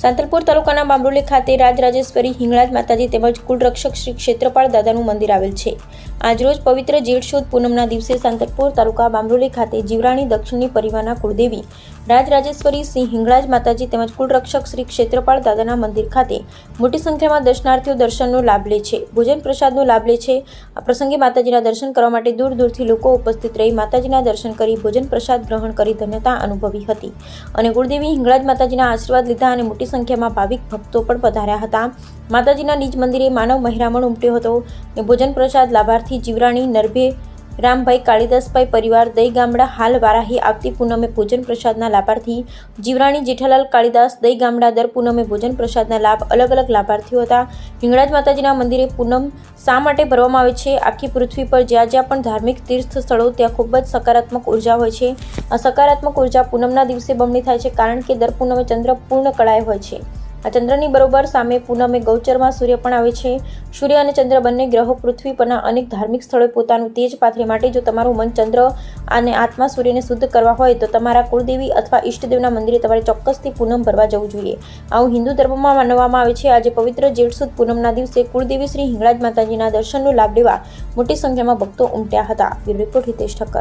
સાંતલપુર તાલુકાના બામરોલી ખાતે રાજરાજેશ્વરી હિંગળાજ માતાજી તેમજ કુળરક્ષક શ્રી ક્ષેત્રપાળ દાદાનું મંદિર આવેલ છે। આજરોજ પવિત્ર જેઠ સુદ પૂનમના દિવસે સાંતલપુર તાલુકા બામરોલી ખાતે જીવરાણી દક્ષિણની પરિવારના કુળદેવી રાજરાજેશ્વરી સિંહ હિંગળાજ માતાજી તેમજ કુળરક્ષક શ્રી ક્ષેત્રપાળ દાદાના મંદિર ખાતે મોટી સંખ્યામાં દર્શનાર્થીઓ દર્શનનો લાભ લે છે, ભોજન પ્રસાદનો લાભ લે છે। આ પ્રસંગે માતાજીના દર્શન કરવા માટે દૂર દૂરથી લોકો ઉપસ્થિત રહી માતાજીના દર્શન કરી ભોજન પ્રસાદ ગ્રહણ કરી ધન્યતા અનુભવી હતી અને કુળદેવી હિંગળાજ માતાજીના આશીર્વાદ લીધા અને મોટી સંખ્યામાં ભાવિક ભક્તો પણ પધાર્યા હતા। માતાજીના નિજ મંદિરે માનવ મહેરામણ ઉમટ્યો હતો અને ભોજન પ્રસાદ લાભાર્થી જીવરાણી નરભે રામભાઈ કાળીદાસભાઈ પરિવાર દઈ ગામડા હાલ વારાહી આવતી પૂનમે ભોજન પ્રસાદના લાભાર્થી જીવરાણી જેઠાલાલ કાળીદાસ દઈ ગામડા દર પૂનમે ભોજન પ્રસાદના લાભ અલગ અલગ લાભાર્થીઓ હતા। હિંગળાજ માતાજીના મંદિરે પૂનમ શા માટે ભરવામાં આવે છે? આખી પૃથ્વી પર જ્યાં જ્યાં પણ ધાર્મિક તીર્થ સ્થળો ત્યાં ખૂબ જ સકારાત્મક ઉર્જા હોય છે। આ સકારાત્મક ઉર્જા પૂનમના દિવસે બમણી થાય છે, કારણ કે દર પૂનમે ચંદ્ર પૂર્ણ કળાએ હોય છે। આ ચંદ્રની બરોબર સામે પૂનમે ગૌચરમાં સૂર્ય પણ આવે છે। સૂર્ય અને ચંદ્ર બંને ગ્રહો પૃથ્વી પરના અનેક ધાર્મિક સ્થળોએ પોતાનું તેજ પાથરે માટે જો તમારું મન ચંદ્ર અને આત્મા સૂર્યને શુદ્ધ કરવા હોય તો તમારા કુળદેવી અથવા ઈષ્ટદેવના મંદિરે તમારે ચોક્કસથી પૂનમ ભરવા જવું જોઈએ। આવું હિન્દુ ધર્મમાં માનવામાં આવે છે। આજે પવિત્ર જેઠ સુદ પૂનમના દિવસે કુળદેવી શ્રી હિંગળાજ માતાજીના દર્શનનો લાભ લેવા મોટી સંખ્યામાં ભક્તો ઉમટ્યા હતા। Bureau report Hitesh Thakkar.